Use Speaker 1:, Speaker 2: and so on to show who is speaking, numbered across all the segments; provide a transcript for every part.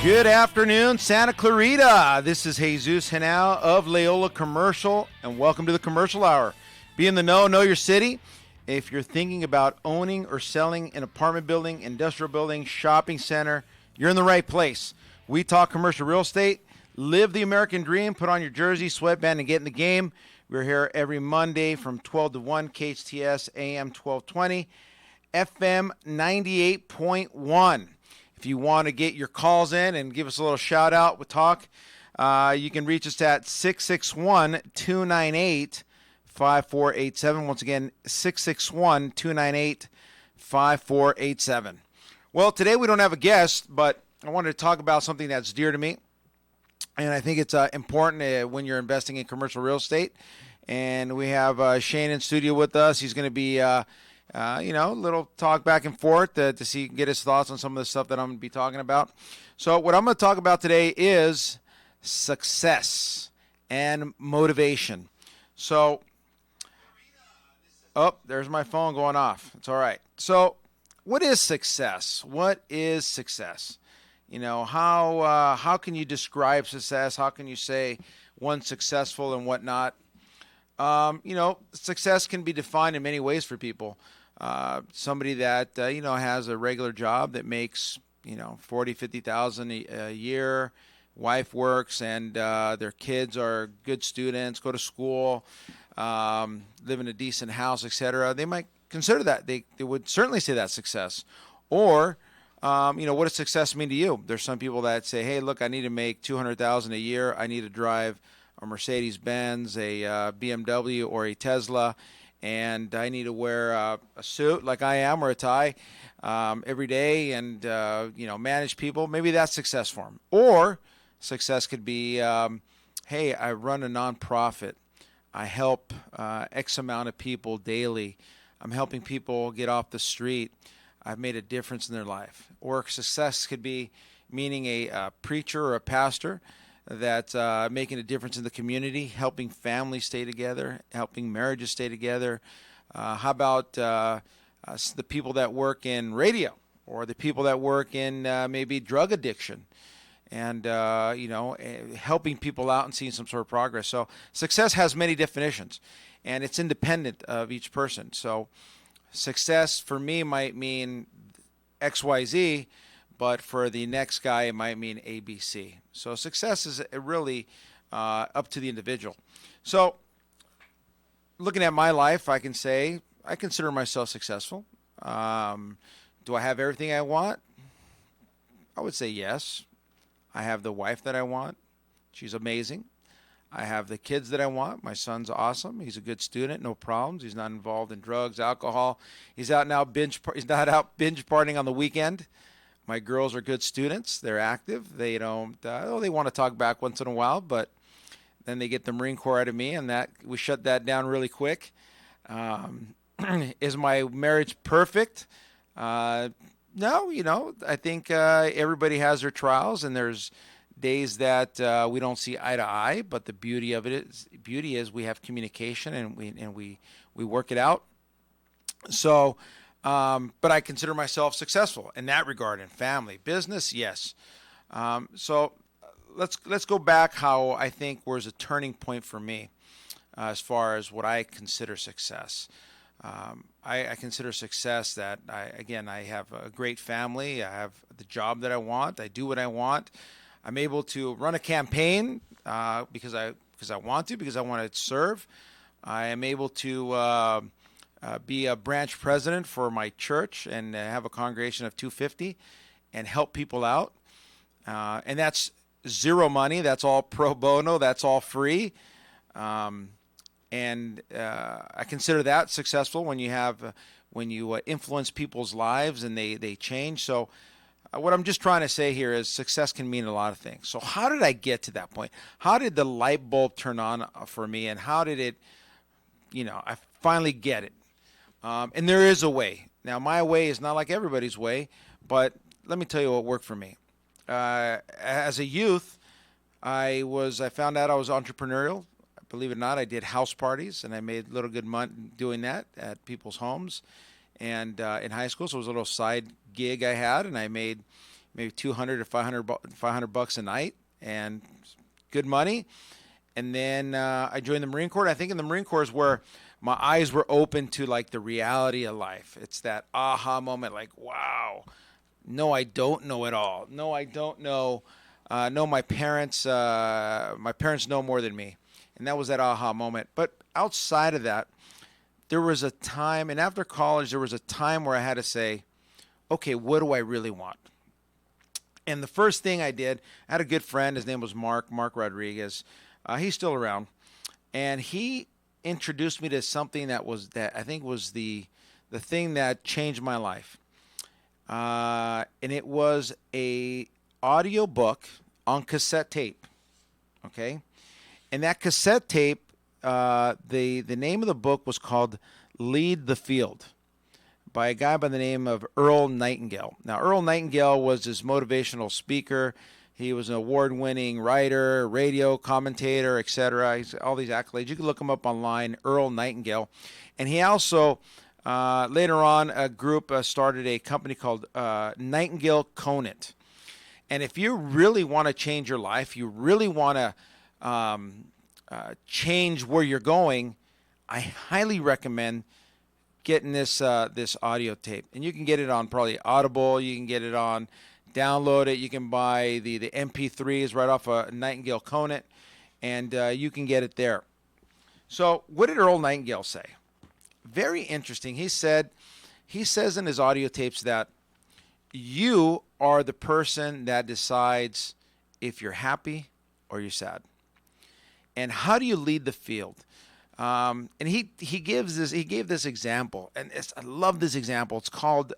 Speaker 1: Good afternoon, Santa Clarita. This is Jesus Henao of Leola Commercial, and welcome to the Commercial Hour. Be in the know your city. If you're thinking about owning or selling an apartment building, industrial building, shopping center, you're in the right place. We talk commercial real estate. Live the American dream. Put on your jersey, sweatband, and get in the game. We're here every Monday from 12 to 1, KHTS AM 1220, FM 98.1. If you want to get your calls in and give us a little shout out with talk, you can reach us at 661-298-5487. Once again, 661-298-5487. Well, today we don't have a guest, but I wanted to talk about something that's dear to me. And I think it's important when you're investing in commercial real estate. And we have Shane in studio with us. He's going to be a little talk back and forth to get his thoughts on some of the stuff that I'm going to be talking about. So what I'm going to talk about today is success and motivation. So, there's my phone going off. It's all right. So what is success? What is success? You know, how can you describe success? How can you say one's successful and whatnot? Success can be defined in many ways for people. Somebody that, has a regular job that makes, 40, 50,000 a year, wife works, and their kids are good students, go to school, live in a decent house, etc. They might consider that. They would certainly say that's success. Or, what does success mean to you? There's some people that say, hey, look, I need to make 200,000 a year. I need to drive a Mercedes-Benz, a BMW, or a Tesla, and I need to wear a suit like I am or a tie every day and, manage people. Maybe that's success for them. Or success could be, hey, I run a nonprofit. I help X amount of people daily. I'm helping people get off the street. I've made a difference in their life. Or success could be meaning a preacher or a pastor that's making a difference in the community, helping families stay together, helping marriages stay together. How about the people that work in radio or the people that work in maybe drug addiction and, helping people out and seeing some sort of progress. So success has many definitions, and it's independent of each person. So success for me might mean X, Y, Z, but for the next guy, it might mean ABC. So success is really up to the individual. So looking at my life, I can say I consider myself successful. Do I have everything I want? I would say yes. I have the wife that I want. She's amazing. I have the kids that I want. My son's awesome. He's a good student, no problems. He's not involved in drugs, alcohol. He's not out binge partying on the weekend. My girls are good students. They're active. They don't. They want to talk back once in a while, but then they get the Marine Corps out of me, and that we shut that down really quick. Is my marriage perfect? No. I think everybody has their trials, and there's days that we don't see eye to eye. But the beauty is we have communication, and we work it out. So. But I consider myself successful in that regard, in family, business, yes. So let's go back how I think was a turning point for me as far as what I consider success. I consider success that I have a great family. I have the job that I want. I do what I want. I'm able to run a campaign because I want to, because I want to serve. I am able to be a branch president for my church and have a congregation of 250 and help people out. And that's zero money. That's all pro bono. That's all free. I consider that successful when you influence people's lives and they change. So what I'm just trying to say here is success can mean a lot of things. So how did I get to that point? How did the light bulb turn on for me? And how did it, I finally get it. And there is a way. Now, my way is not like everybody's way, but let me tell you what worked for me. As a youth, I found out I was entrepreneurial. Believe it or not, I did house parties, and I made a little good money doing that at people's homes and in high school. So it was a little side gig I had, and I made maybe 200 to 500 bucks a night, and good money. And then I joined the Marine Corps. I think in the Marine Corps is where my eyes were open to like the reality of life. It's that aha moment, like, wow, no, I don't know it all. No, I don't know. No, my parents know more than me. And that was that aha moment. But outside of that, there was a time, and after college, there was a time where I had to say, okay, what do I really want? And the first thing I did, I had a good friend. His name was Mark Rodriguez. He's still around. And he introduced me to something that I think was the thing that changed my life. And it was a audio book on cassette tape. Okay? And that cassette tape, the name of the book was called Lead the Field, by a guy by the name of Earl Nightingale. Now, Earl Nightingale was this motivational speaker. He was an award-winning writer, radio commentator, etc. He's all these accolades. You can look him up online, Earl Nightingale. And he also, later on, a group started a company called Nightingale Conant. And if you really want to change your life, you really want to change where you're going, I highly recommend getting this audio tape. And you can get it on probably Audible. You can get it on, download it. You can buy the MP3s right off of Nightingale Conant, and you can get it there. So what did Earl Nightingale say? Very interesting. He says in his audio tapes that you are the person that decides if you're happy or you're sad. And how do you lead the field? And he gave this example, and I love this example. It's called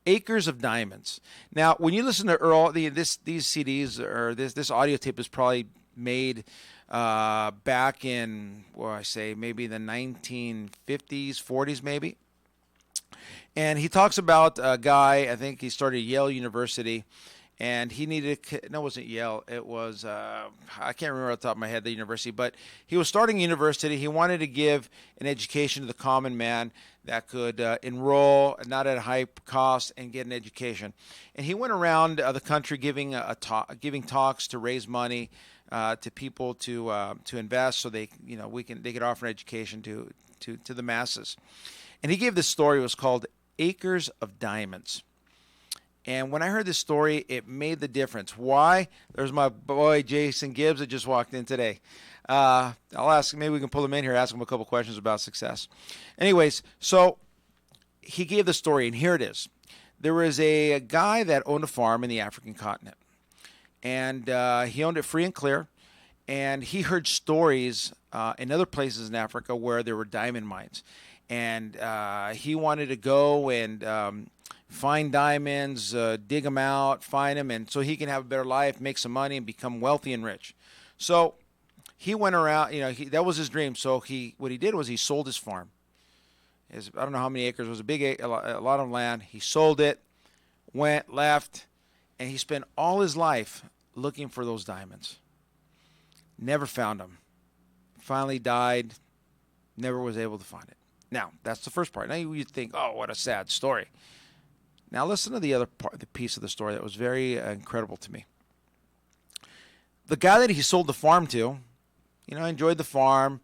Speaker 1: Acres of Diamonds. Now, when you listen to Earl, these CDs or this audio tape is probably made back in, maybe the 1950s, 40s, maybe. And he talks about a guy, I think he started Yale University, and he needed, no, it wasn't Yale, it was, I can't remember off the top of my head the university, but he was starting a university. He wanted to give an education to the common man that could enroll, not at a high cost, and get an education. And he went around the country giving talks to raise money to people to invest, so they could offer an education to the masses. And he gave this story. It was called Acres of Diamonds. And when I heard this story, it made the difference. Why? There's my boy Jason Gibbs that just walked in today. I'll ask, maybe we can pull him in here, ask him a couple questions about success. Anyways, so he gave the story, and here it is. There was a guy that owned a farm in the African continent, and he owned it free and clear, and he heard stories in other places in Africa where there were diamond mines. And he wanted to go and find diamonds, dig them out, find them, and so he can have a better life, make some money, and become wealthy and rich. So he went around, that was his dream. So what he did was he sold his farm. I don't know how many acres, it was a lot of land. He sold it, left, and he spent all his life looking for those diamonds. Never found them. Finally died, never was able to find it. Now, that's the first part. Now you think, oh, what a sad story. Now listen to the other part, the piece of the story that was very incredible to me. The guy that he sold the farm to, enjoyed the farm.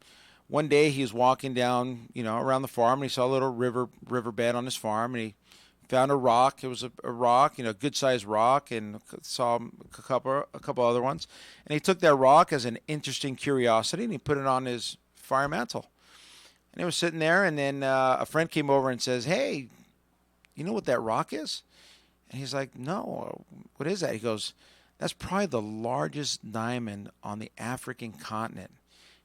Speaker 1: One day he was walking down, around the farm, and he saw a little riverbed on his farm, and he found a rock. It was a rock, a good-sized rock, and saw a couple other ones. And he took that rock as an interesting curiosity, and he put it on his fire mantle. And he was sitting there, and then a friend came over and says, hey, you know what that rock is? And he's like, no, what is that? He goes, that's probably the largest diamond on the African continent.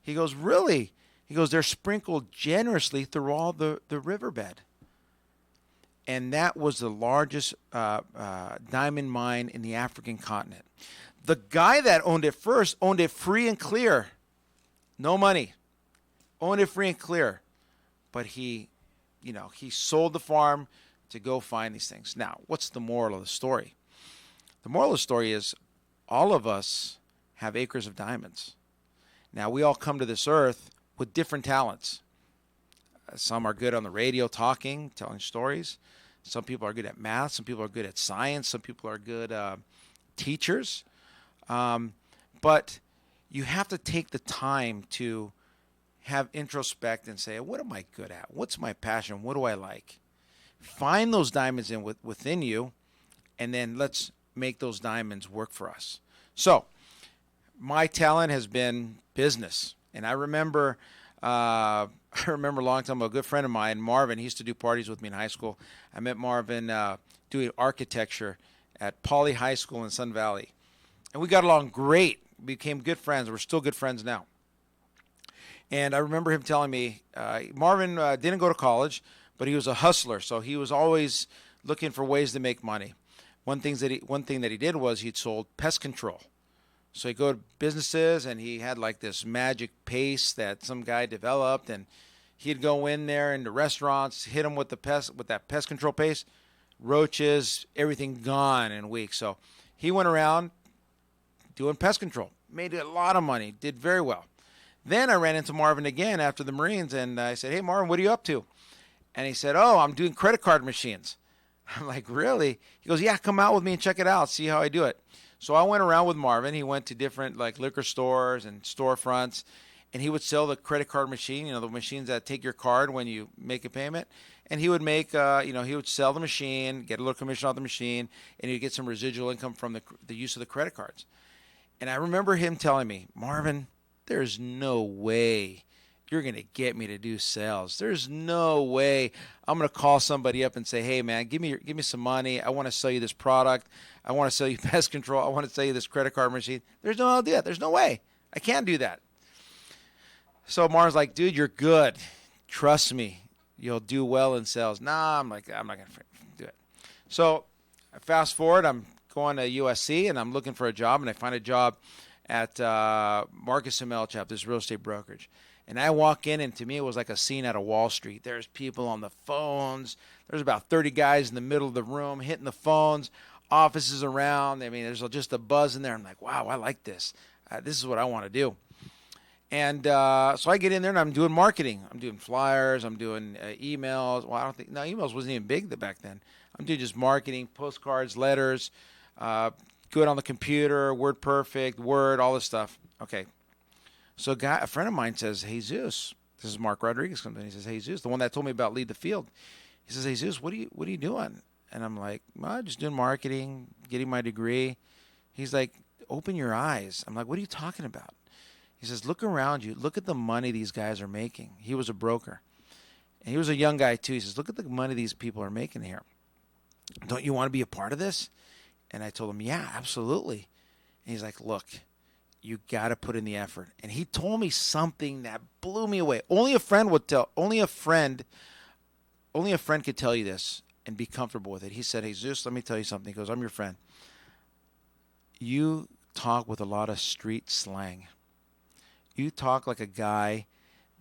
Speaker 1: He goes, really? He goes, they're sprinkled generously through all the riverbed. And that was the largest diamond mine in the African continent. The guy that owned it first owned it free and clear. No money. Owned it free and clear. But he sold the farm to go find these things. Now, what's the moral of the story? The moral of the story is all of us have acres of diamonds. Now, we all come to this earth with different talents. Some are good on the radio talking, telling stories. Some people are good at math. Some people are good at science. Some people are good teachers. But you have to take the time to have introspect and say, what am I good at? What's my passion? What do I like? Find those diamonds within you, and then let's make those diamonds work for us. So my talent has been business. And I remember a long time ago, a good friend of mine, Marvin, he used to do parties with me in high school. I met Marvin doing architecture at Poly High School in Sun Valley. And we got along great. We became good friends. We're still good friends now. And I remember him telling me, Marvin didn't go to college, but he was a hustler. So he was always looking for ways to make money. One thing that he did was he'd sold pest control. So he'd go to businesses, and he had like this magic paste that some guy developed, and he'd go in there into restaurants, hit them with that pest control paste, roaches, everything gone in weeks. So he went around doing pest control, made a lot of money, did very well. Then I ran into Marvin again after the Marines, and I said, hey, Marvin, what are you up to? And he said, oh, I'm doing credit card machines. I'm like, really? He goes, yeah, come out with me and check it out, see how I do it. So I went around with Marvin. He went to different like liquor stores and storefronts, and he would sell the credit card machine, the machines that take your card when you make a payment. And he would make, he would sell the machine, get a little commission off the machine, and he'd get some residual income from the use of the credit cards. And I remember him telling me, Marvin, there's no way you're going to get me to do sales. There's no way I'm going to call somebody up and say, hey, man, give me some money. I want to sell you this product. I want to sell you pest control. I want to sell you this credit card machine. There's no idea. There's no way. I can't do that. So Marvin's like, dude, you're good. Trust me. You'll do well in sales. Nah, I'm not going to do it. So fast forward, I'm going to USC, and I'm looking for a job, and I find a job at Marcus & Melchap, this real estate brokerage. And I walk in, and to me, it was like a scene out of Wall Street. There's people on the phones. There's about 30 guys in the middle of the room hitting the phones, offices around. I mean, there's just a buzz in there. I'm like, wow, I like this. This is what I want to do. And so I get in there, and I'm doing marketing. I'm doing flyers. I'm doing emails. Well, emails wasn't even big back then. I'm doing just marketing, postcards, letters, good on the computer, WordPerfect, Word, all this stuff. Okay. So a friend of mine says, hey, Zeus, this is Mark Rodriguez comes in. He says, hey, Zeus, the one that told me about Lead the Field. He says, hey, Zeus, what are you doing? And I'm like, well, just doing marketing, getting my degree. He's like, open your eyes. I'm like, what are you talking about? He says, look around you. Look at the money these guys are making. He was a broker. And he was a young guy, too. He says, look at the money these people are making here. Don't you want to be a part of this? And I told him, yeah, absolutely. And he's like, look, you got to put in the effort. And he told me something that blew me away. Only a friend could tell you this and be comfortable with it. He said, hey, Zeus, let me tell you something. He goes, I'm your friend. You talk with a lot of street slang. You talk like a guy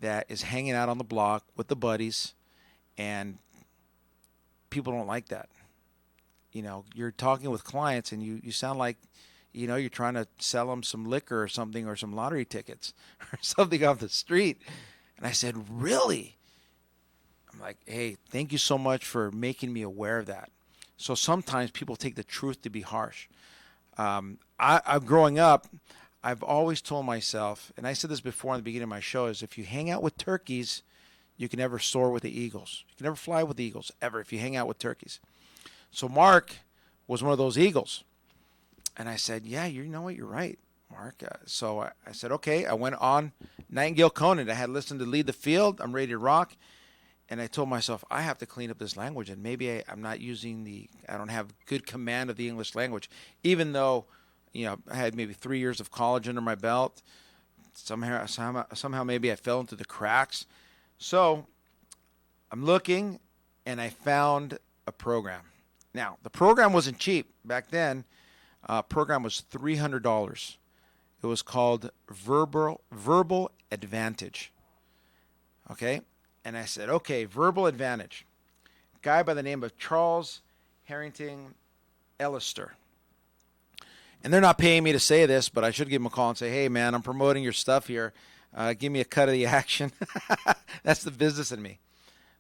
Speaker 1: that is hanging out on the block with the buddies, and people don't like that. You're talking with clients, and you sound like, you're trying to sell them some liquor or something, or some lottery tickets or something off the street. And I said, really? I'm like, hey, thank you so much for making me aware of that. So sometimes people take the truth to be harsh. I'm growing up, I've always told myself, and I said this before in the beginning of my show, is if you hang out with turkeys, you can never soar with the eagles. You can never fly with the eagles, ever, if you hang out with turkeys. So Mark was one of those eagles. And I said, yeah, you know what? You're right, Mark. So I said, okay. I went on Nightingale Conant. I had listened to Lead the Field. I'm ready to rock. And I told myself, I have to clean up this language. And maybe I'm not I don't have good command of the English language. Even though, I had maybe 3 years of college under my belt. Somehow maybe I fell into the cracks. So I'm looking, and I found a program. Now, the program wasn't cheap. Back then, program was $300. It was called Verbal Advantage. Okay? And I said, okay, Verbal Advantage. Guy by the name of Charles Harrington Ellister. And they're not paying me to say this, but I should give him a call and say, hey, man, I'm promoting your stuff here. Give me a cut of the action. That's the business in me.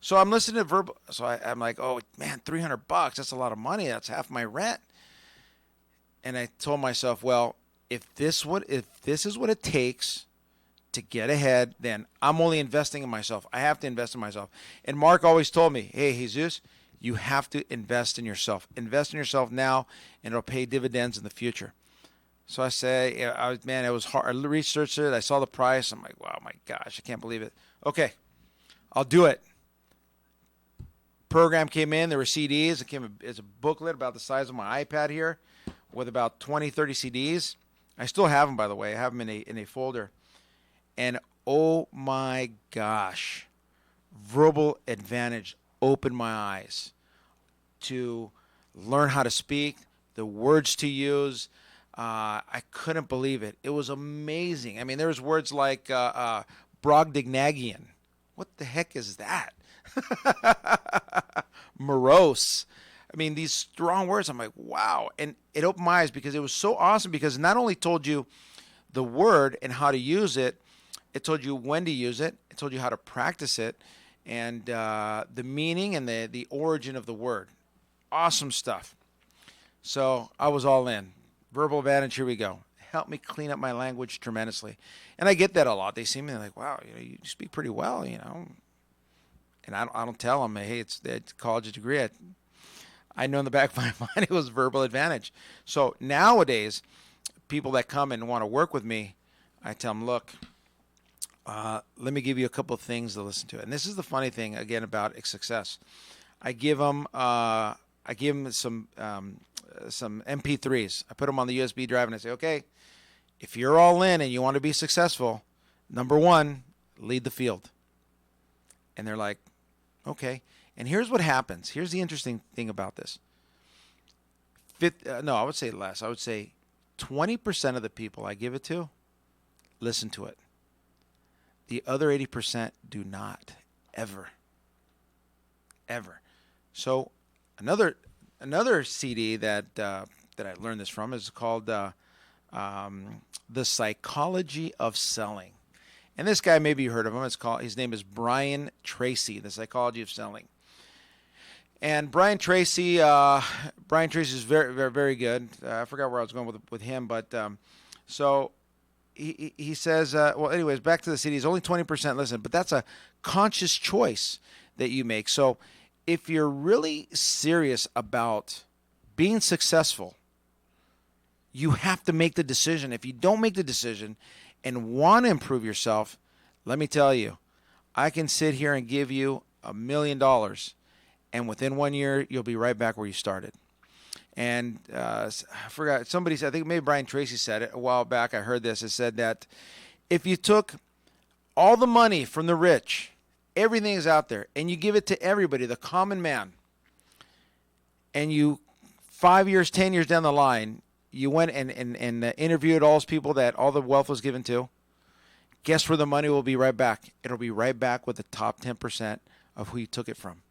Speaker 1: So I'm listening to verbal. So I'm like, oh man, $300. That's a lot of money. That's half my rent. And I told myself, well, if this is what it takes to get ahead, then I'm only investing in myself. I have to invest in myself. And Mark always told me, hey, Jesus, you have to invest in yourself. Invest in yourself now, and it'll pay dividends in the future. So I say, it was hard. I researched it. I saw the price. I'm like, wow, my gosh, I can't believe it. Okay, I'll do it. Program came in. There were CDs. It came as a booklet about the size of my iPad here with about 20, 30 CDs. I still have them, by the way. I have them in a folder. And oh my gosh, Verbal Advantage opened my eyes to learn how to speak, the words to use. I couldn't believe it. It was amazing. I mean, there was words like Brogdingnagian. What the heck is that? Morose. I mean, these strong words. I'm like, wow. And it opened my eyes because it was so awesome, because it not only told you the word and how to use it, it told you when to use it. It told you how to practice it, and the meaning and the origin of the word. Awesome stuff. So I was all in. Verbal Advantage, here we go. Helped me clean up my language tremendously. And I get that a lot. They see me like, wow, you speak pretty well, And I don't tell them, hey, it's a college degree. I know in the back of my mind it was Verbal Advantage. So nowadays, people that come and want to work with me, I tell them, look, let me give you a couple of things to listen to. And this is the funny thing, again, about success. I give them some MP3s. I put them on the USB drive, and I say, okay, if you're all in and you want to be successful, number one, lead the field. And they're like, okay. And here's what happens. Here's the interesting thing about this. I would say less. I would say 20% of the people I give it to listen to it. The other 80% do not, ever. So another CD that I learned this from is called The Psychology of Selling. And this guy, maybe you heard of him. His name is Brian Tracy, The Psychology of Selling. And Brian Tracy is very, very, very good. I forgot where I was going with him, but so he says, well, anyways, back to the CD. It's only 20% listen, but that's a conscious choice that you make. So if you're really serious about being successful, you have to make the decision. If you don't make the decision and want to improve yourself, let me tell you, I can sit here and give you $1 million, and within 1 year, you'll be right back where you started. And I forgot, somebody said, I think maybe Brian Tracy said it a while back. I heard this. It said that if you took all the money from the rich, everything is out there, and you give it to everybody, the common man, and you 5 years, 10 years down the line, you went and interviewed all those people that all the wealth was given to, guess where the money will be right back? It'll be right back with the top 10% of who you took it from.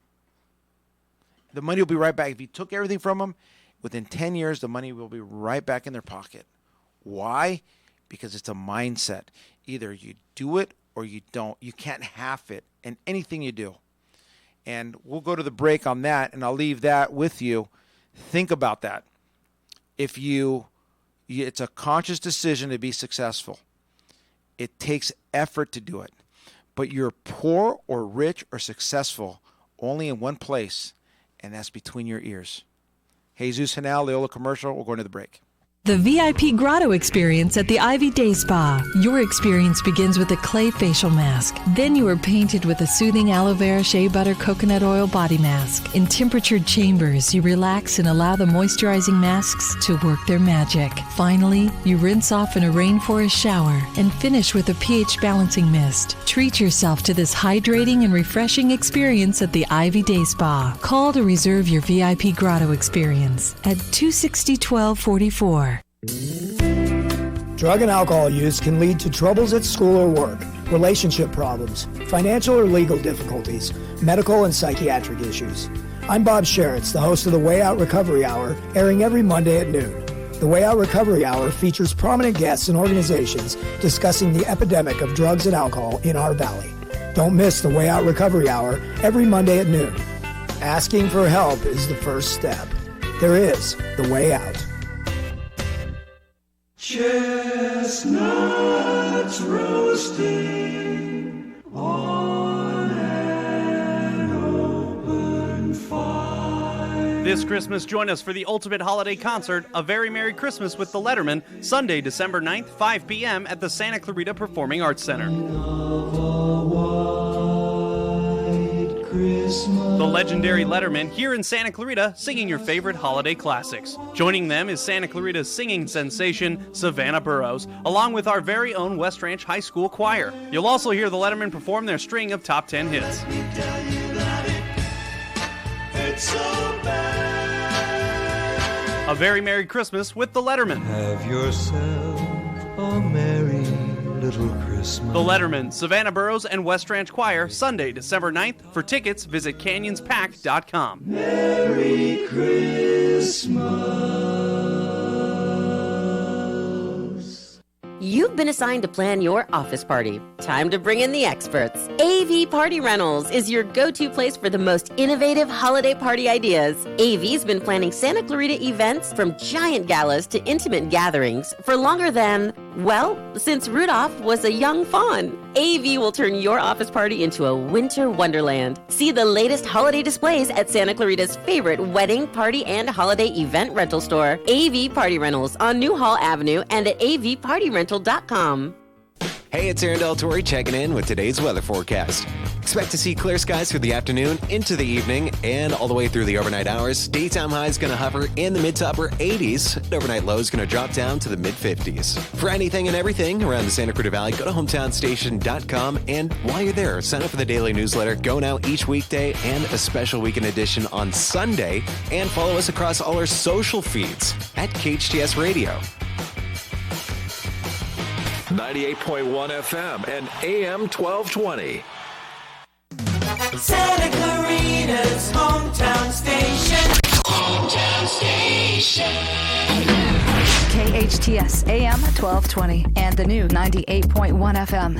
Speaker 1: The money will be right back. If you took everything from them, within 10 years, the money will be right back in their pocket. Why? Because it's a mindset. Either you do it or you don't. You can't half it in anything you do. And we'll go to the break on that, and I'll leave that with you. Think about that. If it's a conscious decision to be successful. It takes effort to do it. But you're poor or rich or successful only in one place, and that's between your ears. Jesus Henao, Leola Commercial. We're going to the break.
Speaker 2: The VIP Grotto experience at the Ivy Day Spa. Your experience begins with a clay facial mask. Then you are painted with a soothing aloe vera shea butter coconut oil body mask. In temperatured chambers, you relax and allow the moisturizing masks to work their magic. Finally, you rinse off in a rainforest shower and finish with a pH balancing mist. Treat yourself to this hydrating and refreshing experience at the Ivy Day Spa. Call to reserve your VIP Grotto experience at 260-1244.
Speaker 3: Drug and alcohol use can lead to troubles at school or work, relationship problems, financial or legal difficulties, medical and psychiatric issues. I'm Bob Sheritz, the host of the Way Out Recovery Hour, airing every Monday at noon. The Way Out Recovery Hour features prominent guests and organizations discussing the epidemic of drugs and alcohol in our valley. Don't miss the Way Out Recovery Hour every Monday at noon. Asking for help is the first step. There is the way out.
Speaker 4: Chestnuts roasting on an open fire.
Speaker 5: This Christmas, join us for the ultimate holiday concert, A Very Merry Christmas with the Letterman, Sunday, December 9th, 5 p.m. at the Santa Clarita Performing Arts Center. The legendary Letterman here in Santa Clarita singing your favorite holiday classics. Joining them is Santa Clarita's singing sensation, Savannah Burrows, along with our very own West Ranch High School choir. You'll also hear the Letterman perform their string of top 10 hits. A Very Merry Christmas with the Letterman.
Speaker 4: Have yourself a merry little Christmas.
Speaker 5: The Letterman, Savannah Burrows, and West Ranch Choir, Sunday, December 9th. For tickets, visit canyonspack.com.
Speaker 4: Merry Christmas.
Speaker 6: You've been assigned to plan your office party. Time to bring in the experts. AV Party Rentals is your go-to place for the most innovative holiday party ideas. AV's been planning Santa Clarita events from giant galas to intimate gatherings for longer than, well, since Rudolph was a young fawn. AV will turn your office party into a winter wonderland. See the latest holiday displays at Santa Clarita's favorite wedding, party, and holiday event rental store, AV Party Rentals on Newhall Avenue and at avpartyrental.com.
Speaker 7: Hey, it's Aaron Del Torre checking in with today's weather forecast. Expect to see clear skies through the afternoon, into the evening, and all the way through the overnight hours. Daytime high is going to hover in the mid to upper 80s. And overnight low is going to drop down to the mid 50s. For anything and everything around the Santa Cruz Valley, go to hometownstation.com. And while you're there, sign up for the daily newsletter, going out each weekday and a special weekend edition on Sunday. And follow us across all our social feeds at KHTS Radio.
Speaker 8: 98.1 FM and AM 1220.
Speaker 4: Santa Clarita's hometown station. Hometown station.
Speaker 9: KHTS AM 1220 and the new 98.1 FM.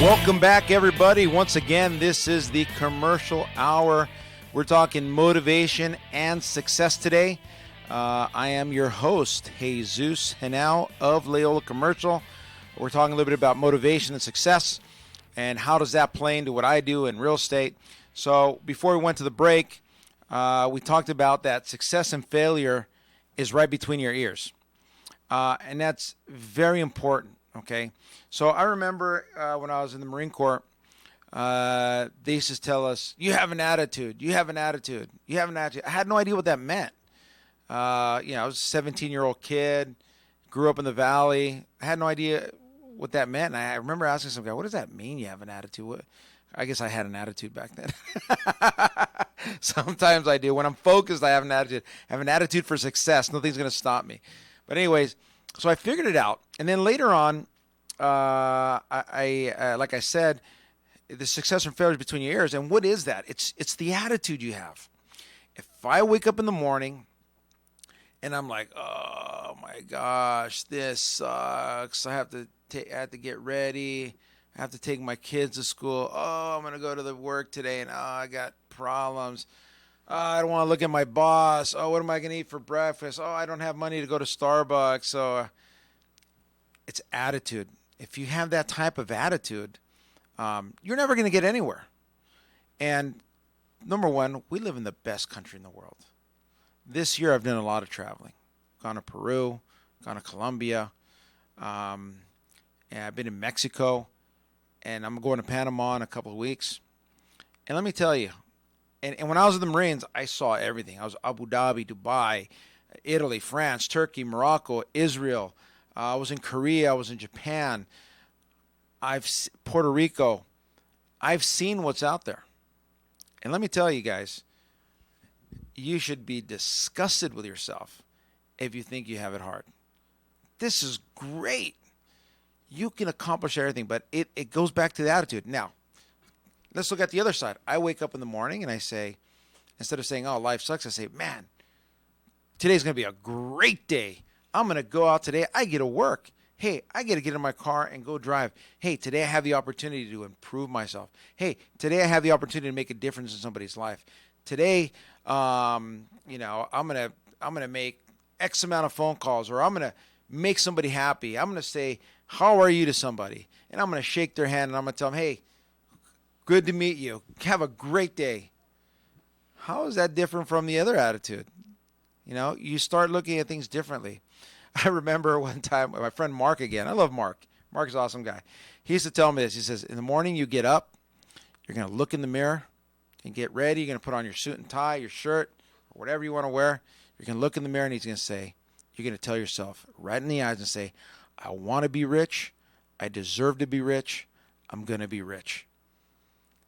Speaker 1: Welcome back, everybody. Once again, this is the Commercial Hour. We're talking motivation and success today. I am your host, Jesus Henao of Leola Commercial. We're talking a little bit about motivation and success and how does that play into what I do in real estate. So before we went to the break, we talked about that success and failure is right between your ears. And that's very important, okay? So I remember when I was in the Marine Corps, they used to tell us, you have an attitude, you have an attitude, you have an attitude. I had no idea what that meant. I was a 17-year-old kid, grew up in the Valley. I had no idea what that meant. And I remember asking some guy, what does that mean, you have an attitude? I guess I had an attitude back then. Sometimes I do. When I'm focused, I have an attitude. I have an attitude for success. Nothing's going to stop me. But anyways, so I figured it out. And then later on, I like I said, the success and failure is between your ears. And what is that? It's the attitude you have. If I wake up in the morning and I'm like, oh my gosh, this sucks. I have to get ready. I have to take my kids to school. Oh, I'm gonna go to the work today, and I got problems. I don't want to look at my boss. Oh, what am I gonna eat for breakfast? Oh, I don't have money to go to Starbucks. So it's attitude. If you have that type of attitude, you're never going to get anywhere. And number one, we live in the best country in the world. This year I've done a lot of traveling. Gone to Peru, gone to Colombia, and I've been in Mexico, and I'm going to Panama in a couple of weeks. And let me tell you, and when I was in the Marines, I saw everything. I was Abu Dhabi, Dubai, Italy, France, Turkey, Morocco, Israel. I was in Korea. I was in Japan. Puerto Rico. I've seen what's out there. And let me tell you guys, you should be disgusted with yourself if you think you have it hard. This is great. You can accomplish everything, but it goes back to the attitude. Now, let's look at the other side. I wake up in the morning and I say, instead of saying, oh, life sucks, I say, man, today's going to be a great day. I'm going to go out today. I get to work. Hey, I get to get in my car and go drive. Hey, today I have the opportunity to improve myself. Hey, today I have the opportunity to make a difference in somebody's life. Today, I'm gonna make X amount of phone calls, or I'm gonna make somebody happy. I'm gonna say, how are you to somebody? And I'm gonna shake their hand and I'm gonna tell them, hey, good to meet you. Have a great day. How is that different from the other attitude? You start looking at things differently. I remember one time, my friend Mark again. I love Mark. Mark's an awesome guy. He used to tell me this. He says, in the morning you get up, you're going to look in the mirror and get ready. You're going to put on your suit and tie, your shirt, or whatever you want to wear. You're going to look in the mirror and he's going to say, you're going to tell yourself right in the eyes and say, I want to be rich. I deserve to be rich. I'm going to be rich.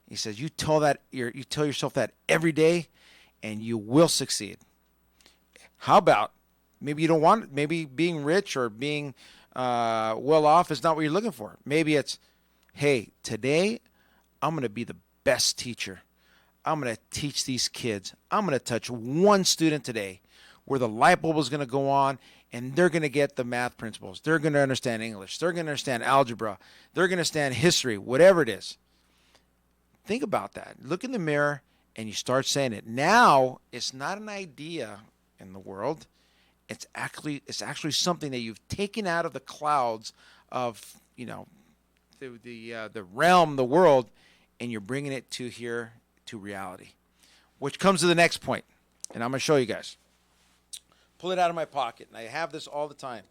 Speaker 1: He says, you tell yourself that every day and you will succeed. How about maybe you don't want, maybe being rich or being well off is not what you're looking for. Maybe it's, hey, today I'm going to be the best teacher. I'm going to teach these kids. I'm going to touch one student today where the light bulb is going to go on and they're going to get the math principles. They're going to understand English. They're going to understand algebra. They're going to understand history, whatever it is. Think about that. Look in the mirror and you start saying it. Now, it's not an idea in the world. It's actually something that you've taken out of the clouds of, the realm, the world, and you're bringing it to here, to reality. Which comes to the next point, and I'm going to show you guys. Pull it out of my pocket, and I have this all the time.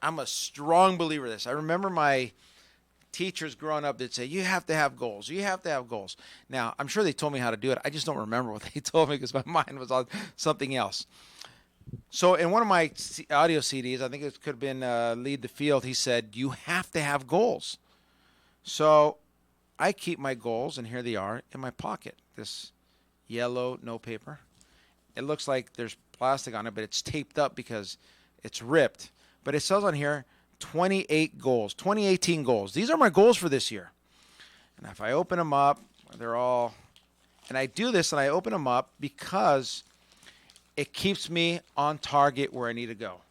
Speaker 1: I'm a strong believer of this. I remember my teachers growing up that say, you have to have goals. You have to have goals. Now, I'm sure they told me how to do it. I just don't remember what they told me because my mind was on something else. So in one of my audio CDs, I think it could have been Lead the Field, he said, you have to have goals. So I keep my goals, and here they are, in my pocket. This yellow note paper. It looks like there's plastic on it, but it's taped up because it's ripped. But it says on here, 28 goals, 2018 goals. These are my goals for this year. And if I open them up, and I do this and I open them up because it keeps me on target where I need to go.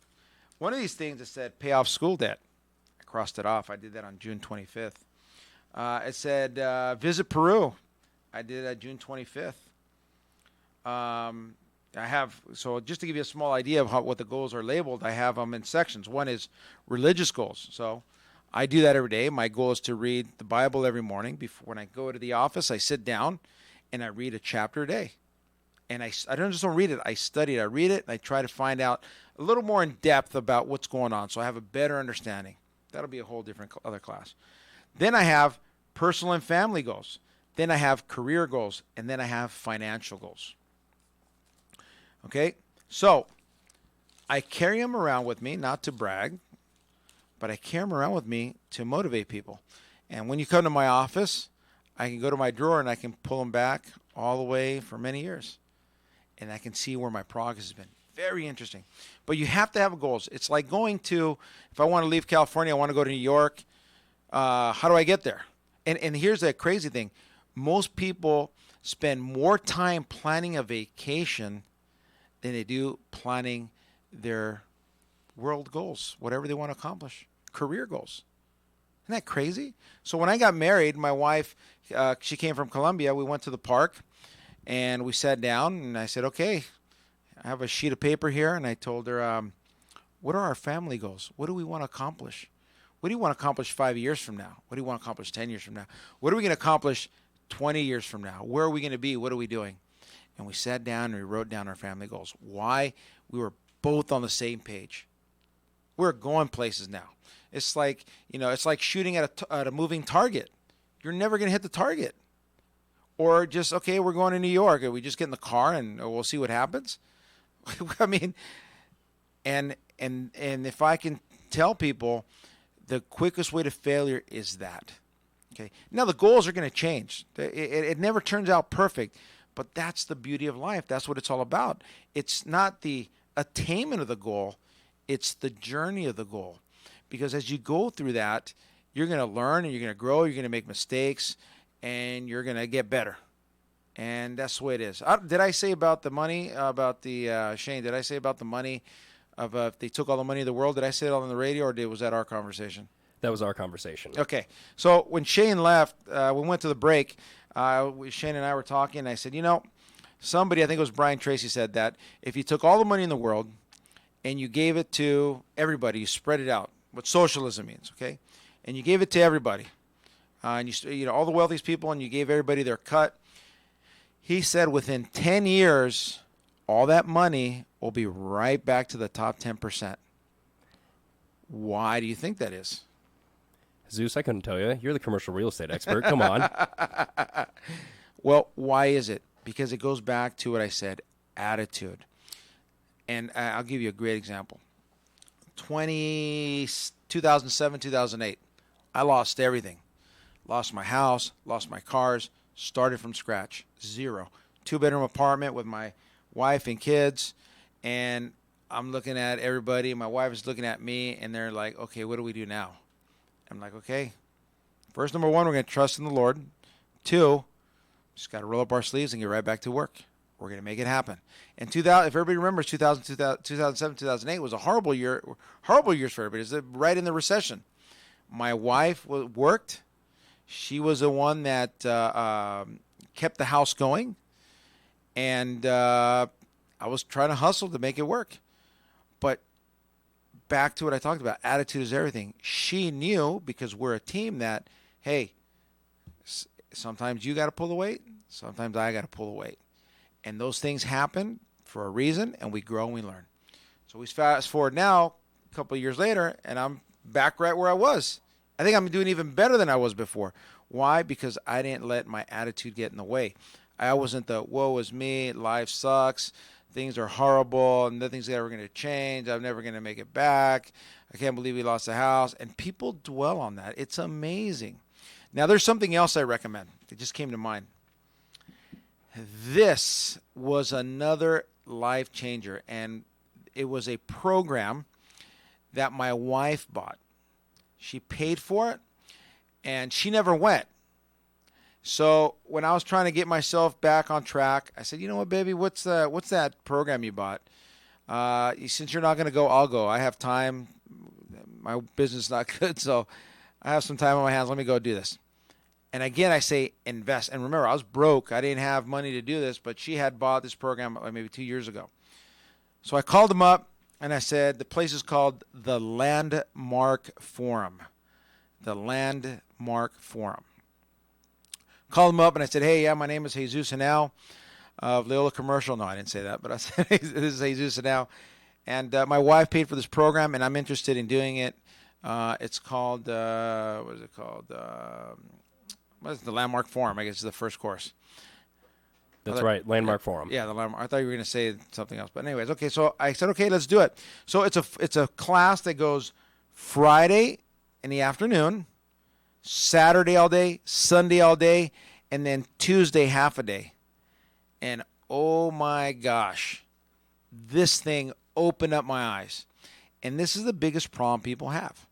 Speaker 1: One of these things that said pay off school debt. I crossed it off. I did that on June 25th. It said visit Peru. I did it on June 25th. So just to give you a small idea of what the goals are labeled, I have them in sections. One is religious goals. So I do that every day. My goal is to read the Bible every morning. When I go to the office, I sit down and I read a chapter a day. And I don't just read it, I study it. I read it and I try to find out a little more in depth about what's going on so I have a better understanding. That'll be a whole different other class. Then I have personal and family goals. Then I have career goals. And then I have financial goals. Okay, so I carry them around with me, not to brag, but I carry them around with me to motivate people. And when you come to my office, I can go to my drawer and I can pull them back all the way for many years. And I can see where my progress has been. Very interesting. But you have to have goals. It's like going to, if I want to leave California, I want to go to New York. How do I get there? And here's the crazy thing. Most people spend more time planning a vacation than they do planning their world goals, whatever they want to accomplish, career goals. Isn't that crazy? So when I got married, my wife, she came from Colombia. We went to the park, and we sat down, and I said, okay, I have a sheet of paper here, and I told her, what are our family goals? What do we want to accomplish? What do you want to accomplish 5 years from now? What do you want to accomplish 10 years from now? What are we going to accomplish 20 years from now? Where are we going to be? What are we doing? And we sat down and we wrote down our family goals. Why? We were both on the same page. We're going places now. It's like, it's like shooting at a moving target. You're never going to hit the target. Or just, okay, we're going to New York. We just get in the car and we'll see what happens. I mean, and if I can tell people, the quickest way to failure is that. Okay. Now the goals are going to change. It never turns out perfect. But that's the beauty of life. That's what it's all about. It's not the attainment of the goal. It's the journey of the goal. because as you go through that, you're going to learn and you're going to grow, you're going to make mistakes, and you're going to get better. And that's the way it is. Did I say about the money, about the, Shane, did I say about the money, of if they took all the money in the world? Did I say it on the radio, or was that our conversation?
Speaker 10: That was our conversation.
Speaker 1: Okay. So when Shane left, we went to the break. Shane and I were talking, and I said, somebody, I think it was Brian Tracy, said that if you took all the money in the world and you gave it to everybody, you spread it out, what socialism means, okay? And you gave it to everybody, and all the wealthiest people, and you gave everybody their cut. He said within 10 years, all that money will be right back to the top 10%. Why do you think that is?
Speaker 10: Zeus, I couldn't tell you. You're the commercial real estate expert. Come on.
Speaker 1: Well, why is it? Because it goes back to what I said, attitude. And I'll give you a great example. 2007, 2008, I lost everything. Lost my house, lost my cars, started from scratch, zero. 2-bedroom apartment with my wife and kids, and I'm looking at everybody. My wife is looking at me, and they're like, okay, what do we do now? I'm like, okay, first, number one, we're going to trust in the Lord. 2, just got to roll up our sleeves and get right back to work. We're going to make it happen. And 2000, if everybody remembers, 2007, 2008 was a horrible years for everybody. It was right in the recession. My wife worked. She was the one that kept the house going. And I was trying to hustle to make it work. But back to what I talked about, attitude is everything. She knew, because we're a team, that, hey, sometimes you got to pull the weight, sometimes I got to pull the weight. And those things happen for a reason, and we grow and we learn. So we fast forward now, a couple of years later, and I'm back right where I was. I think I'm doing even better than I was before. Why? Because I didn't let my attitude get in the way. I wasn't the, woe is me, life sucks, things are horrible, and nothing's ever going to change, I'm never going to make it back, I can't believe we lost the house. And people dwell on that. It's amazing. Now, there's something else I recommend. It just came to mind. This was another life changer, and it was a program that my wife bought. She paid for it, and she never went. So when I was trying to get myself back on track, I said, you know what, baby, what's that program you bought? Since you're not going to go, I'll go. I have time. My business is not good, so I have some time on my hands. Let me go do this. And again, I say invest. And remember, I was broke. I didn't have money to do this, but she had bought this program maybe 2 years ago. So I called them up, and I said, the place is called the Landmark Forum. The Landmark Forum. Called them up, and I said, hey, yeah, my name is Jesus Henao of Leola Commercial. No, I didn't say that, but I said, hey, this is Jesus Henao. And my wife paid for this program, and I'm interested in doing it. It's called, what is it called? What is it? The Landmark Forum, I guess, is the first course.
Speaker 10: That's right, Landmark Forum.
Speaker 1: Yeah, the Landmark. I thought you were going to say something else. But anyways, okay, so I said, okay, let's do it. So it's a class that goes Friday in the afternoon, Saturday all day, Sunday all day, and then Tuesday half a day. And oh my gosh, this thing opened up my eyes. And this is the biggest problem people have.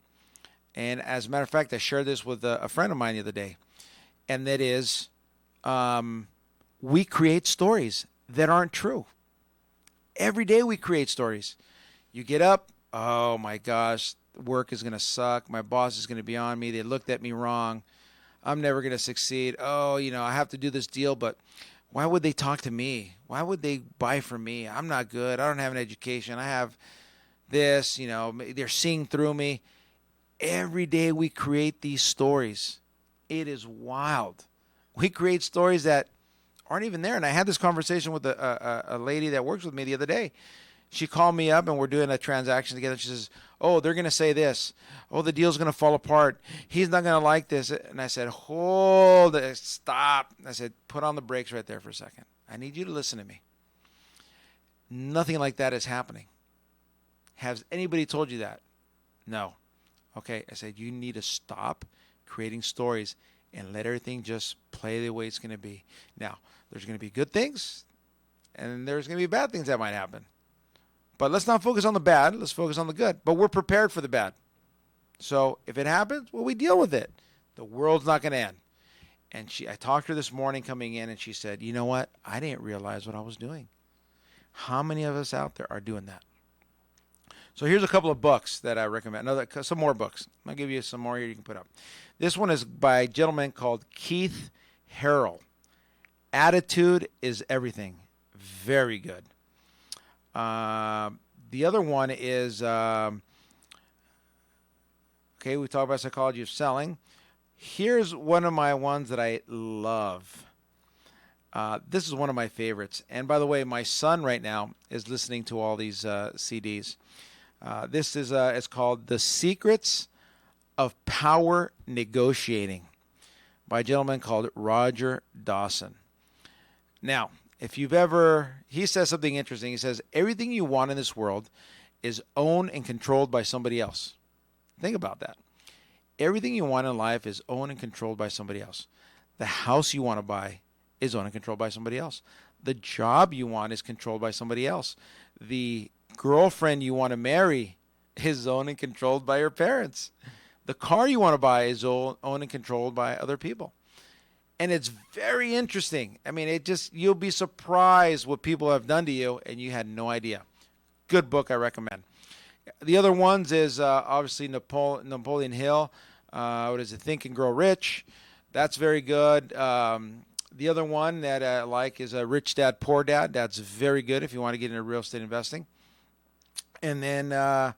Speaker 1: And as a matter of fact, I shared this with a friend of mine the other day. And that is, we create stories that aren't true. Every day we create stories. You get up, oh my gosh, work is going to suck. My boss is going to be on me. They looked at me wrong. I'm never going to succeed. Oh, I have to do this deal, but why would they talk to me? Why would they buy from me? I'm not good. I don't have an education. I have this, they're seeing through me. Every day we create these stories. It is wild. We create stories that aren't even there. And I had this conversation with a lady that works with me the other day. She called me up, and we're doing a transaction together. She says, oh, they're going to say this. Oh, the deal's going to fall apart. He's not going to like this. And I said, hold it. Stop. I said, put on the brakes right there for a second. I need you to listen to me. Nothing like that is happening. Has anybody told you that? No. Okay. I said, you need to stop creating stories and let everything just play the way it's going to be. Now, there's going to be good things, and there's going to be bad things that might happen. But let's not focus on the bad. Let's focus on the good. But we're prepared for the bad. So if it happens, well, we deal with it. The world's not going to end. And I talked to her this morning coming in, and she said, you know what? I didn't realize what I was doing. How many of us out there are doing that? So here's a couple of books that I recommend. Some more books. I'll give you some more here you can put up. This one is by a gentleman called Keith Harrell. Attitude is Everything. Very good. The other one is, we talked about Psychology of Selling. Here's one of my ones that I love. This is one of my favorites. And by the way, my son right now is listening to all these CDs. This is it's called The Secrets of Power Negotiating by a gentleman called Roger Dawson. Now, if you've he says something interesting. He says, everything you want in this world is owned and controlled by somebody else. Think about that. Everything you want in life is owned and controlled by somebody else. The house you want to buy is owned and controlled by somebody else. The job you want is controlled by somebody else. The girlfriend you want to marry is owned and controlled by your parents. The car you want to buy is owned and controlled by other people. And it's very interesting. I mean, you'll be surprised what people have done to you, and you had no idea. Good book, I recommend. The other ones is obviously Napoleon Hill. What is it? Think and Grow Rich. That's very good. The other one that I like is Rich Dad, Poor Dad. That's very good if you want to get into real estate investing. And then let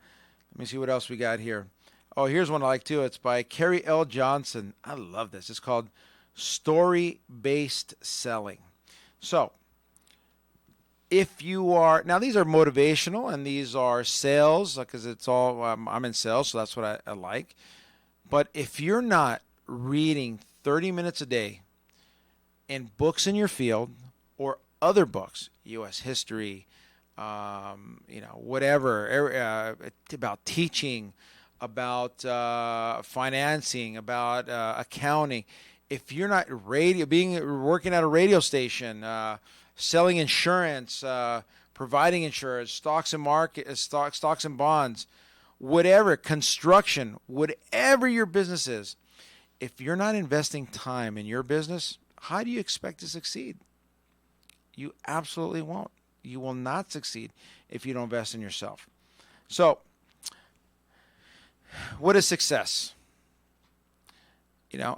Speaker 1: me see what else we got here. Oh, here's one I like too. It's by Carrie L. Johnson. I love this. It's called Story-Based Selling. So if you are, now these are motivational and these are sales, because it's all, I'm in sales, so that's what I like. But if you're not reading 30 minutes a day in books in your field or other books, U.S. history, whatever, about teaching, about financing, about accounting, if you're not working at a radio station, selling insurance, providing insurance, stocks and bonds, whatever, construction, whatever your business is, if you're not investing time in your business, how do you expect to succeed? You absolutely won't. You will not succeed if you don't invest in yourself. So, what is success?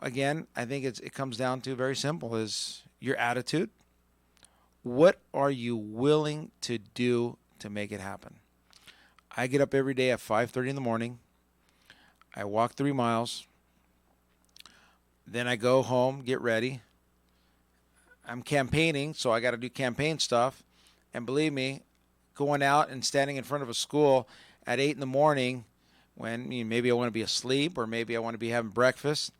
Speaker 1: Again, I think it comes down to very simple, is your attitude. What are you willing to do to make it happen? I get up every day at 5:30 in the morning. I walk 3 miles. Then I go home, get ready. I'm campaigning, so I got to do campaign stuff. And believe me, going out and standing in front of a school at 8 in the morning when maybe I want to be asleep or maybe I want to be having breakfast,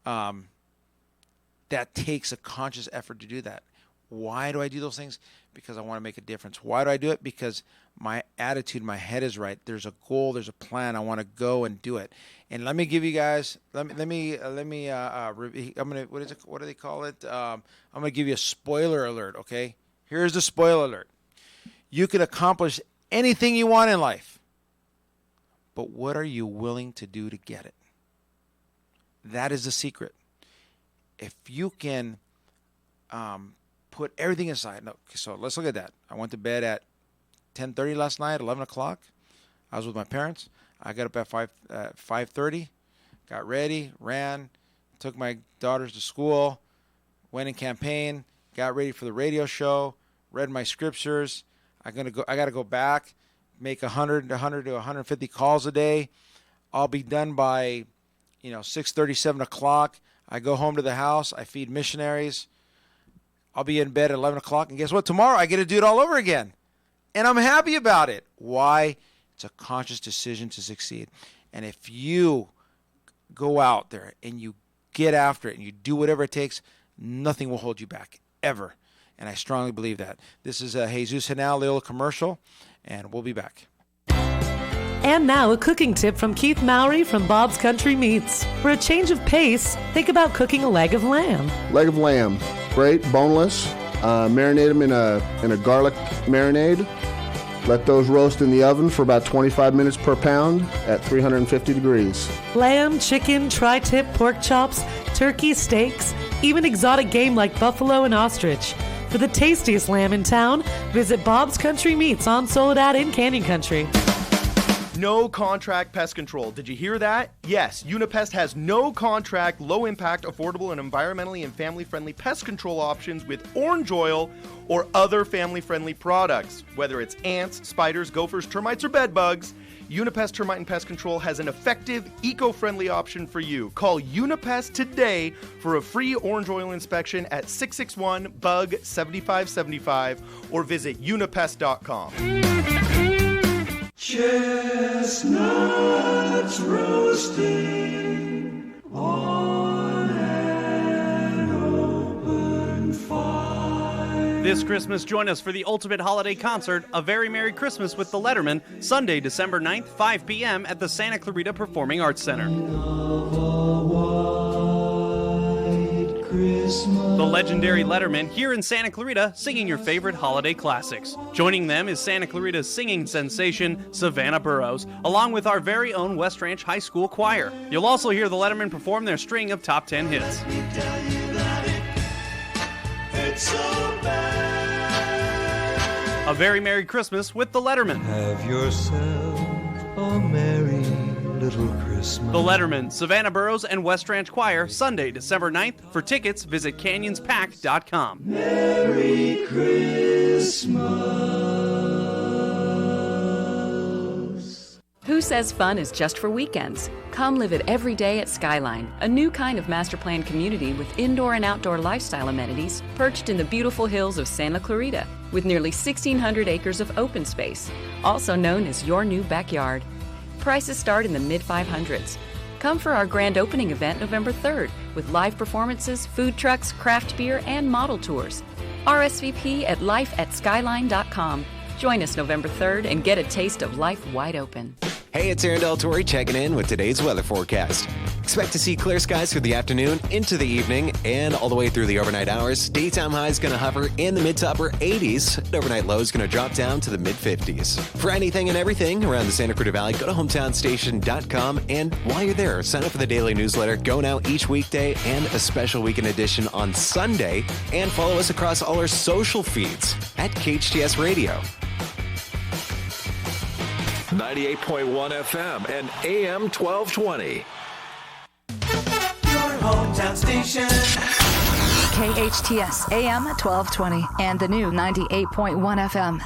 Speaker 1: that takes a conscious effort to do that. Why do I do those things? Because I want to make a difference. Why do I do it? Because my attitude, my head is right. There's a goal, there's a plan. I want to go and do it. And let me give you guys. I'm gonna. What is it? What do they call it? I'm gonna give you a spoiler alert. Okay. Here's the spoiler alert. You can accomplish anything you want in life, but what are you willing to do to get it? That is the secret. If you can put everything aside. No, so let's look at that. I went to bed at 10:30 last night, 11 o'clock. I was with my parents. I got up at 5:30, got ready, ran, took my daughters to school, went in campaign, got ready for the radio show, read my scriptures. I got to go back, make 100 to 150 calls a day. I'll be done by 6:30, 7 o'clock. I go home to the house. I feed missionaries. I'll be in bed at 11 o'clock. And guess what? Tomorrow I get to do it all over again. And I'm happy about it. Why? It's a conscious decision to succeed. And if you go out there and you get after it and you do whatever it takes, nothing will hold you back, ever. And I strongly believe that. This is Jesus Henao, Leola Commercial, and we'll be back.
Speaker 11: And now a cooking tip from Keith Mowry from Bob's Country Meats. For a change of pace, think about cooking a leg of lamb.
Speaker 12: Leg of lamb, great, boneless. Marinate them in a garlic marinade. Let those roast in the oven for about 25 minutes per pound at 350 degrees.
Speaker 11: Lamb, chicken, tri-tip, pork chops, turkey, steaks, even exotic game like buffalo and ostrich. For the tastiest lamb in town, visit Bob's Country Meats on Soledad in Canyon Country.
Speaker 13: No contract pest control. Did you hear that? Yes, Unipest has no contract, low impact, affordable, and environmentally and family friendly pest control options with orange oil or other family friendly products. Whether it's ants, spiders, gophers, termites, or bed bugs, Unipest Termite and Pest Control has an effective, eco-friendly option for you. Call Unipest today for a free orange oil inspection at 661-BUG-7575 or visit unipest.com.
Speaker 4: Chestnuts roasting on an open fire.
Speaker 5: This Christmas, join us for the ultimate holiday concert, A Very Merry Christmas with the Letterman, Sunday, December 9th, 5 p.m. at the Santa Clarita Performing Arts Center. The legendary Letterman here in Santa Clarita singing your favorite holiday classics. Joining them is Santa Clarita's singing sensation, Savannah Burrows, along with our very own West Ranch High School choir. You'll also hear the Letterman perform their string of top 10 hits. A Very Merry Christmas with the Letterman.
Speaker 4: Have yourself a merry little Christmas.
Speaker 5: The Letterman, Savannah Burrows, and West Ranch Choir, Sunday, December 9th. For tickets, visit canyonspack.com.
Speaker 4: Merry Christmas.
Speaker 9: Who says fun is just for weekends? Come live it every day at Skyline, a new kind of master planned community with indoor and outdoor lifestyle amenities perched in the beautiful hills of Santa Clarita, with nearly 1,600 acres of open space, also known as your new backyard. Prices start in the mid-500s. Come for our grand opening event November 3rd with live performances, food trucks, craft beer, and model tours. RSVP at life@skyline.com. Join us November 3rd and get a taste of life wide open.
Speaker 7: Hey, it's Aaron Del checking in with today's weather forecast. Expect to see clear skies through the afternoon into the evening and all the way through the overnight hours. Daytime high is going to hover in the mid to upper 80s. And overnight low is going to drop down to the mid 50s. For anything and everything around the Santa Cruz Valley, go to hometownstation.com. And while you're there, sign up for the daily newsletter going out each weekday and a special weekend edition on Sunday. And follow us across all our social feeds at KHTS Radio.
Speaker 8: 98.1 FM and AM 1220.
Speaker 4: Your hometown station.
Speaker 9: KHTS AM 1220 and the new 98.1 FM.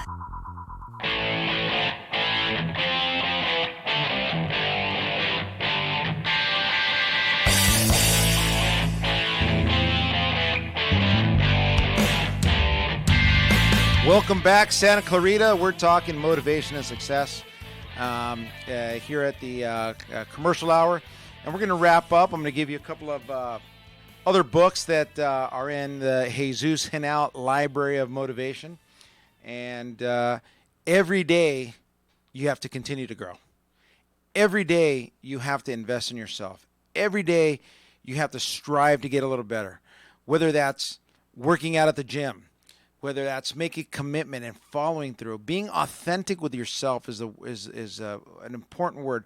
Speaker 1: Welcome back, Santa Clarita. We're talking motivation and success here at the commercial hour. And we're going to wrap up. I'm going to give you a couple of other books that are in the Jesus Henao Library of Motivation. And every day you have to continue to grow. Every day you have to invest in yourself. Every day you have to strive to get a little better. Whether that's working out at the gym, whether that's making commitment and following through. Being authentic with yourself is an important word.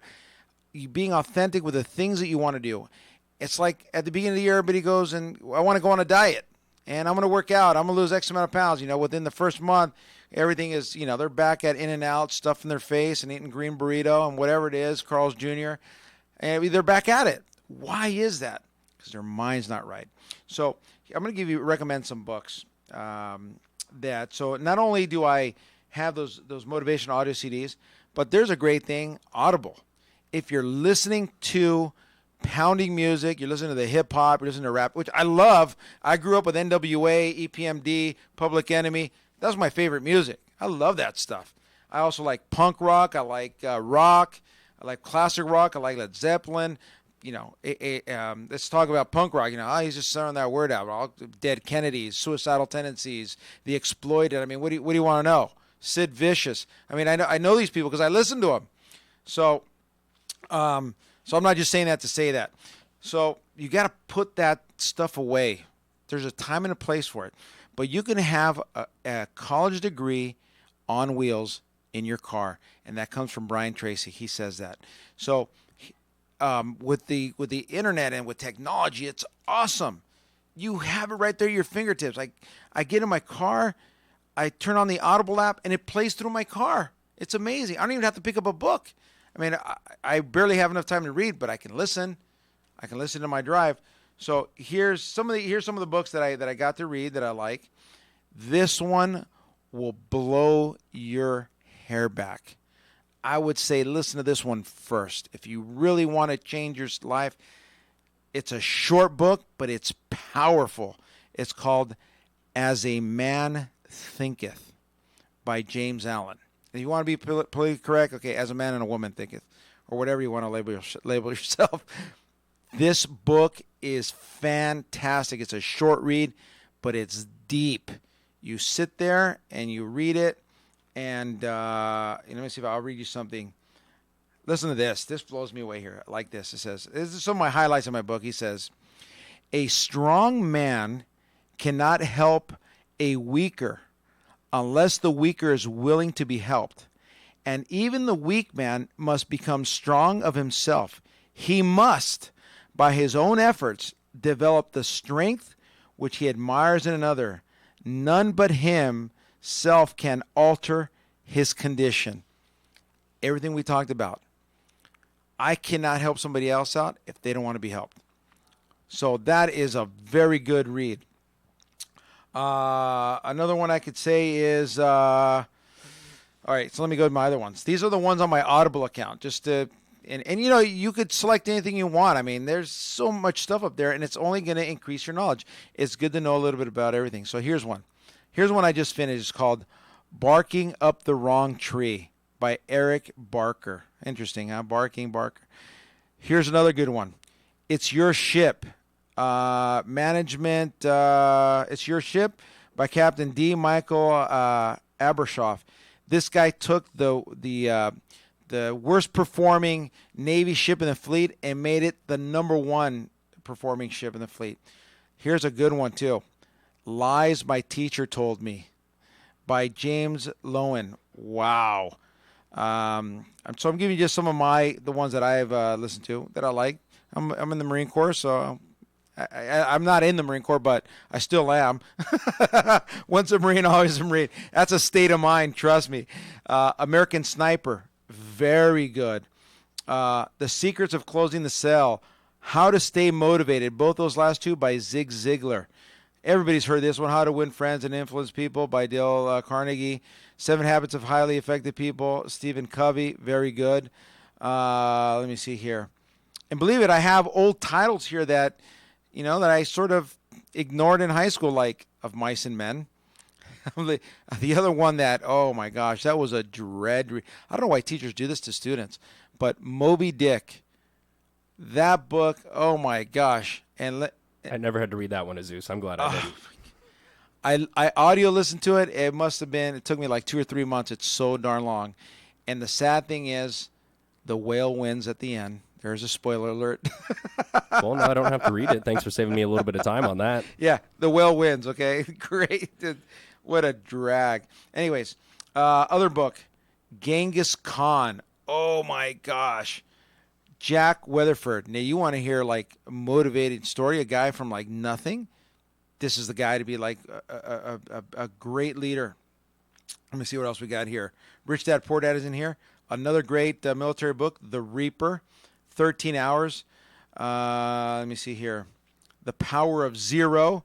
Speaker 1: Being authentic with the things that you want to do. It's like at the beginning of the year, everybody goes and I want to go on a diet and I'm going to work out. I'm going to lose X amount of pounds. Within the first month, everything is, they're back at In-N-Out, stuff in their face and eating green burrito and whatever it is, Carl's Jr. And they're back at it. Why is that? Because their mind's not right. So I'm going to recommend some books. So not only do I have those motivation audio CDs, but there's a great thing, Audible. If you're listening to pounding music, you're listening to the hip hop, you're listening to rap, which I love. I grew up with NWA, EPMD, Public Enemy. That's my favorite music. I love that stuff. I also like punk rock. I like rock. I like classic rock. I like Led Zeppelin. Let's talk about punk rock. He's just throwing that word out. All Dead Kennedys, Suicidal Tendencies, The Exploited. What do you want to know? Sid Vicious. I know these people because I listen to them. So I'm not just saying that to say that. So you got to put that stuff away. There's a time and a place for it. But you can have a college degree on wheels in your car. And that comes from Brian Tracy. He says that. So with the internet and with technology, it's awesome. You have it right there at your fingertips. I get in my car, I turn on the Audible app, and it plays through my car. It's amazing. I don't even have to pick up a book. I mean, I barely have enough time to read, but I can listen. I can listen to my drive. So here's some of the books that I got to read that I like. This one will blow your hair back. I would say listen to this one first. If you really want to change your life, it's a short book, but it's powerful. It's called As a Man Thinketh by James Allen. If you want to be politically correct, okay, as a man and a woman thinketh, or whatever you want to label yourself. This book is fantastic. It's a short read, but it's deep. You sit there and you read it, and let me see if I'll read you something. Listen to this. This blows me away here. I like this. It says, this is some of my highlights in my book. He says, a strong man cannot help a weaker unless the weaker is willing to be helped. And even the weak man must become strong of himself. He must, by his own efforts, develop the strength which he admires in another. None but himself can alter his condition. Everything we talked about. I cannot help somebody else out if they don't want to be helped. So that is a very good read. Another one I could say is, all right, so let me go to my other ones. These are the ones on my Audible account. And you know, you could select anything you want. I mean, there's so much stuff up there, and it's only going to increase your knowledge. It's good to know a little bit about everything. So here's one. Here's one I just finished. It's called Barking Up the Wrong Tree by Eric Barker. Interesting, huh? Barker. Here's another good one. It's Your Ship. It's Your Ship by Captain D. Michael Abershoff. This guy took the worst performing Navy ship in the fleet and made it the number one performing ship in the fleet. Here's a good one too. Lies My Teacher Told Me by James Lowen. Wow. So I'm giving you just some of the ones that I've listened to that I like. I'm in the Marine Corps, so I'm not in the Marine Corps, but I still am. Once a Marine, always a Marine. That's a state of mind, trust me. American Sniper, very good. The Secrets of Closing the Cell, How to Stay Motivated, both those last two by Zig Ziglar. Everybody's heard this one, How to Win Friends and Influence People by Dale Carnegie. 7 Habits of Highly Effective People, Stephen Covey, very good. Let me see here. And believe it, I have old titles here that I sort of ignored in high school, like Of Mice and Men. The other one that, oh my gosh, that was a dread. I don't know why teachers do this to students, but Moby Dick, that book, oh my gosh. And
Speaker 10: I never had to read that one, Zeus. I'm glad I didn't.
Speaker 1: I audio listened to it. It took me like 2 or 3 months. It's so darn long. And the sad thing is, the whale wins at the end. There's a spoiler alert.
Speaker 10: Well, now I don't have to read it. Thanks for saving me a little bit of time on that.
Speaker 1: Yeah, the whale wins, okay? Great. What a drag. Anyways, other book, Genghis Khan. Oh, my gosh. Jack Weatherford. Now, you want to hear, like, a motivated story, a guy from, like, nothing? This is the guy to be, like, a great leader. Let me see what else we got here. Rich Dad, Poor Dad is in here. Another great military book, The Reaper. 13 Hours. Let me see here. The Power of Zero.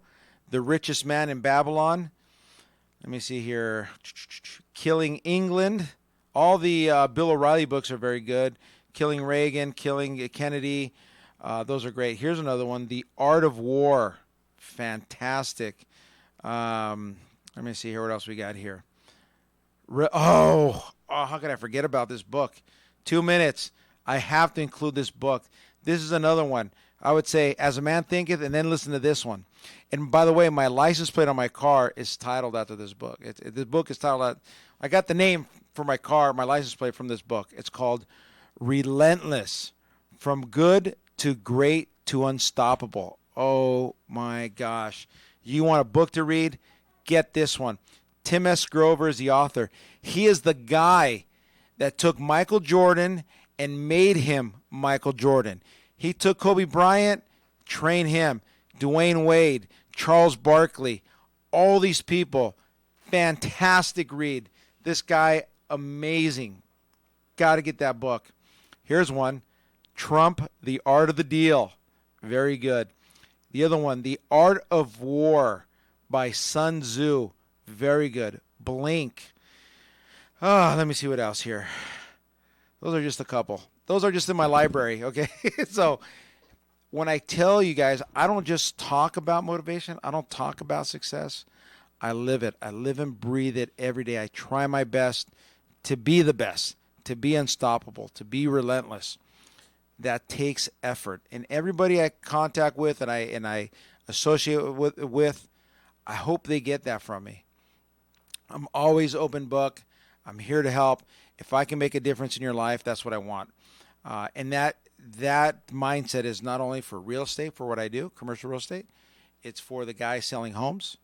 Speaker 1: The Richest Man in Babylon. Let me see here. Killing England. All the Bill O'Reilly books are very good. Killing Reagan, Killing Kennedy. Those are great. Here's another one. The Art of War. Fantastic. Let me see here. What else we got here? How could I forget about this book? 2 minutes. I have to include this book. This is another one. I would say, As a Man Thinketh, and then listen to this one. And by the way, my license plate on my car is titled after this book. This book is titled, I got the name for my car, my license plate from this book. It's called Relentless, From Good to Great to Unstoppable. Oh my gosh. You want a book to read? Get this one. Tim S. Grover is the author. He is the guy that took Michael Jordan and made him Michael Jordan. He took Kobe Bryant, trained him. Dwayne Wade, Charles Barkley, all these people. Fantastic read. This guy, amazing. Got to get that book. Here's one. Trump, The Art of the Deal. Very good. The other one, The Art of War by Sun Tzu. Very good. Blink. Oh, let me see what else here. Those are just a couple. Those are just in my library, okay? So when I tell you guys, I don't just talk about motivation. I don't talk about success. I live it. I live and breathe it every day. I try my best to be the best, to be unstoppable, to be relentless. That takes effort. And everybody I contact with and I associate with, I hope they get that from me. I'm always open book. I'm here to help. If I can make a difference in your life, that's what I want. And that mindset is not only for real estate, for what I do, commercial real estate. It's for the guy selling homes.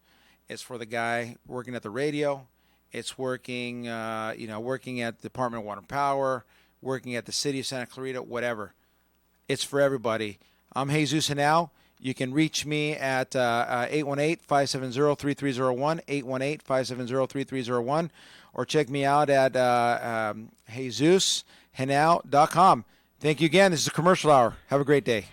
Speaker 1: It's for the guy working at the radio. It's working at the Department of Water and Power, working at the city of Santa Clarita, whatever. It's for everybody. I'm Jesus Henao. You can reach me at 818-570-3301, 818-570-3301, or check me out at JesusHenao.com. Thank you again. This is a commercial hour. Have a great day.